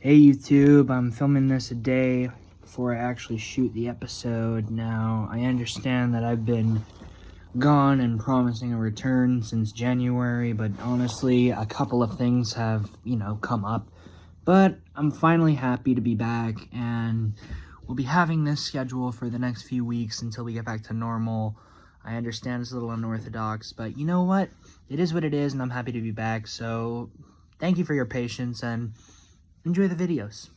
Hey YouTube, I'm filming this a day before I actually shoot the episode. Now, I understand that I've been gone and promising a return since January, but honestly, a couple of things have, come up. But I'm finally happy to be back, and we'll be having this schedule for the next few weeks until we get back to normal. I understand it's a little unorthodox, but you know what? It is what it is, and I'm happy to be back, so thank you for your patience, and enjoy the videos.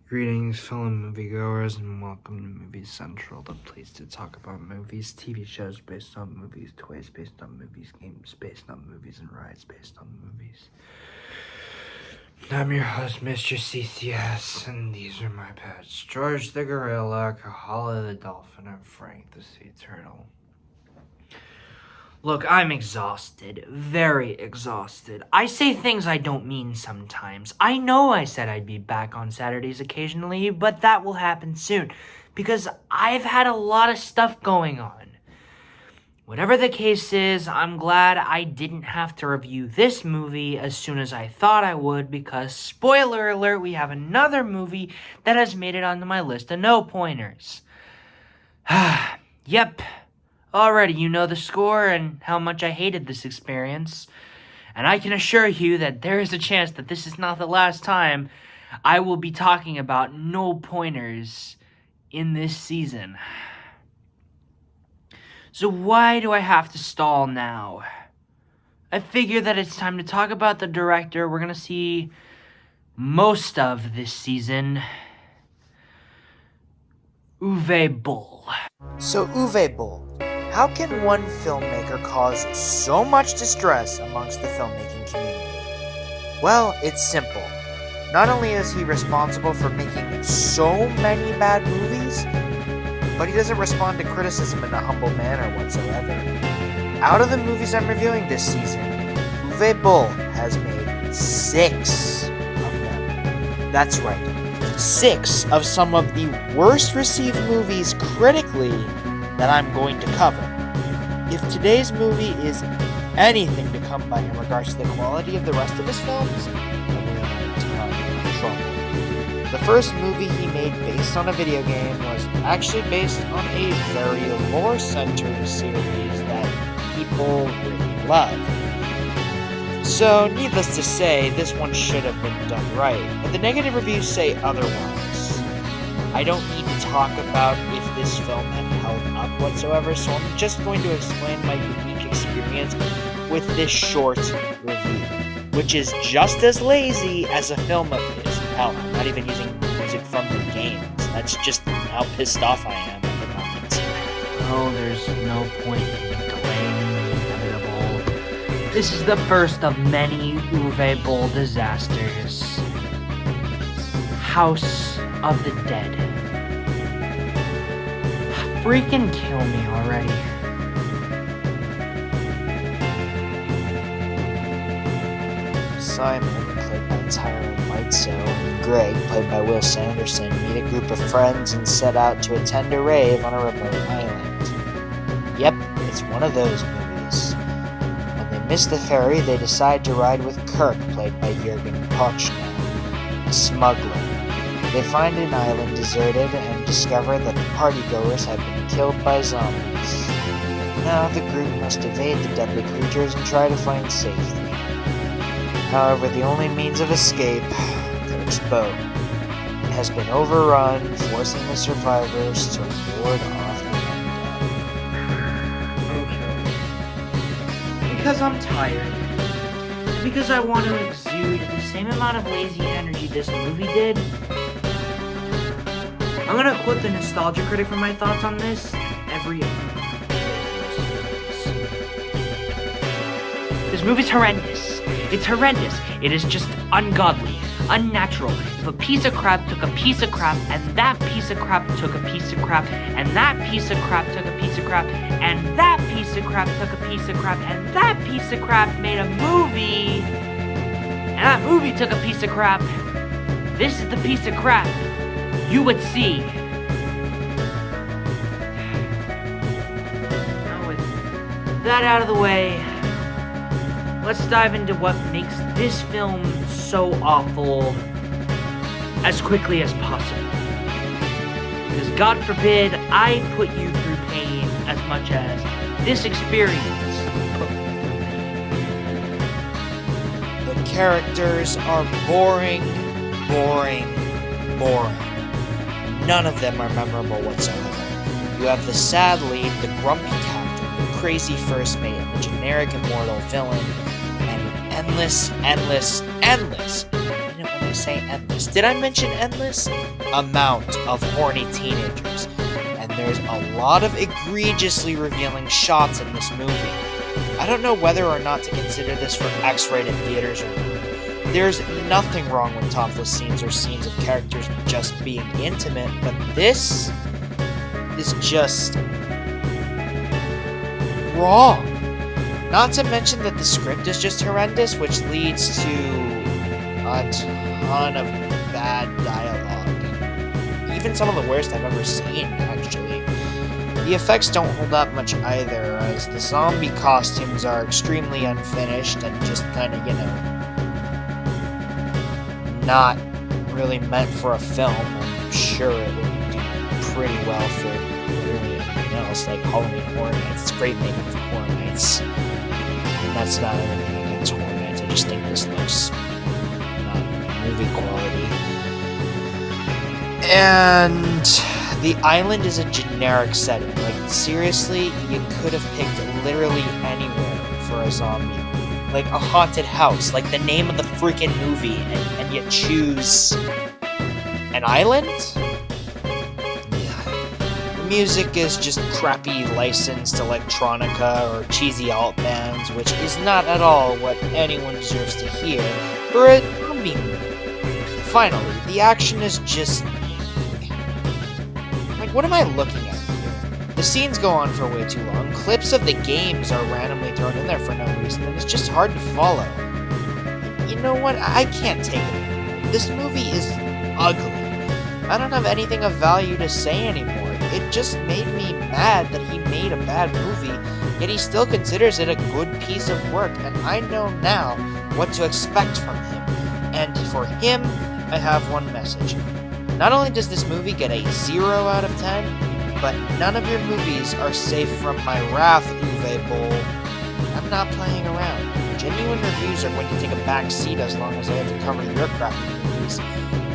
Greetings, fellow moviegoers, and welcome to Movie Central, the place to talk about movies, TV shows based on movies, toys based on movies, games based on movies, and rides based on movies. I'm your host, Mr. CCS, and these are my pets, George the Gorilla, Kahala the Dolphin, and Frank the Sea Turtle. Look, I'm exhausted. Very exhausted. I say things I don't mean sometimes. I know I said I'd be back on Saturdays occasionally, but that will happen soon, because I've had a lot of stuff going on. Whatever the case is, I'm glad I didn't have to review this movie as soon as I thought I would, because, spoiler alert, we have another movie that has made it onto my list of no-pointers. Yep. Already, you know the score and how much I hated this experience. And I can assure you that there is a chance that this is not the last time I will be talking about no-pointers in this season. So why do I have to stall now? I figure that it's time to talk about the director we're going to see most of this season, Uwe Boll. So Uwe Boll, how can one filmmaker cause so much distress amongst the filmmaking community? Well, it's simple. Not only is he responsible for making so many bad movies, but he doesn't respond to criticism in a humble manner whatsoever. Out of the movies I'm reviewing this season, Uwe Boll has made 6 of them. That's right, 6 of some of the worst received movies critically that I'm going to cover. If today's movie is anything to come by in regards to the quality of the rest of his films, then we're in a ton of trouble. The first movie he made based on a video game was actually based on a very lore-centered series that people really love. So, needless to say, this one should have been done right, but the negative reviews say otherwise. I don't need to talk about if this film had held up whatsoever, so I'm just going to explain my unique experience with this short review, which is just as lazy as a film of his. Hell, I'm not even using music from the games. That's just how pissed off I am at the moment. Oh, there's no point in delaying the inevitable. This is the first of many Uwe Boll disasters. House of the Dead. Freaking kill me already. Simon, played by Tyler Whiteso, and Greg, played by Will Sanderson, meet a group of friends and set out to attend a rave on a remote island. Yep, it's one of those movies. When they miss the ferry, they decide to ride with Kirk, played by Jürgen Prochnow, a smuggler. They find an island deserted and discover that the partygoers have been killed by zombies. Now the group must evade the deadly creatures and try to find safety. However, the only means of escape, Kirk's boat, has been overrun, forcing the survivors to ward off the undead. Okay. Because I'm tired. Because I want to exude the same amount of lazy energy this movie did. I'm gonna quote the Nostalgia Critic for my thoughts on this every episode. This movie's horrendous. It's horrendous. It is just ungodly, unnatural. If a piece of crap took a piece of crap, and that piece of crap took a piece of crap, and that piece of crap took a piece of crap, and that piece of crap took a piece of crap, and that piece of crap made a movie, and that movie took a piece of crap, this is the piece of crap you would see. Now with that out of the way, let's dive into what makes this film so awful as quickly as possible. Because God forbid I put you through pain as much as this experience put me through pain. The characters are boring. None of them are memorable whatsoever. You have the sad lead, the grumpy captain, the crazy first mate, and the generic immortal villain, and an endless, when I say endless, did I mention endless? Amount of horny teenagers. And there's a lot of egregiously revealing shots in this movie. I don't know whether or not to consider this for X-rated theaters or not. There's nothing wrong with topless scenes or scenes of characters just being intimate, but this is just wrong. Not to mention that the script is just horrendous, which leads to a ton of bad dialogue. Even some of the worst I've ever seen, actually. The effects don't hold up much either, as the zombie costumes are extremely unfinished and just kind of, not really meant for a film. I'm sure it would do pretty well for really anything else, like Halloween Horror Nights. It's great makeup for Horror Nights. And that's not anything against Horror Nights, I just think this looks not movie quality. And the island is a generic setting. Like, seriously, you could have picked literally anywhere for a zombie. Like a haunted house, like the name of the freaking movie, and yet choose an island? Yeah. The music is just crappy licensed electronica or cheesy alt bands, which is not at all what anyone deserves to hear for a zombie movie. Finally, the action is just... like, what am I looking at? The scenes go on for way too long, clips of the games are randomly thrown in there for no reason, and it's just hard to follow. You know what? I can't take it. This movie is ugly. I don't have anything of value to say anymore. It just made me mad that he made a bad movie, yet he still considers it a good piece of work, and I know now what to expect from him. And for him, I have one message. Not only does this movie get a 0 out of 10, but none of your movies are safe from my wrath, Uwe Boll. I'm not playing around. Genuine reviews are going to take a back seat as long as I have to cover your crappy movies.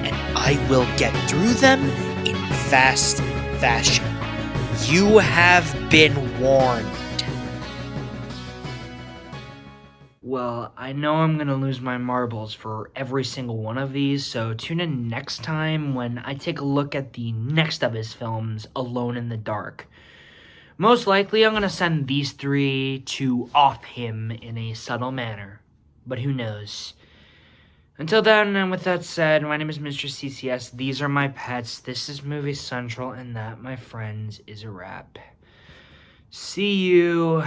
And I will get through them in fast fashion. You have been warned. Well, I know I'm gonna lose my marbles for every single one of these, so tune in next time when I take a look at the next of his films, Alone in the Dark. Most likely, I'm gonna send these 3 to off him in a subtle manner, but who knows. Until then, and with that said, my name is Mr. CCS, these are my pets, this is Movie Central, and that, my friends, is a wrap. See you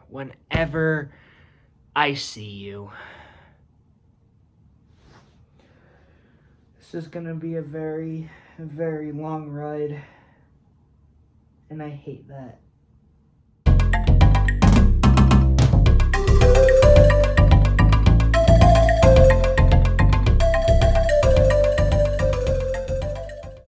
whenever I see you. This is gonna be a very, very long ride, and I hate that.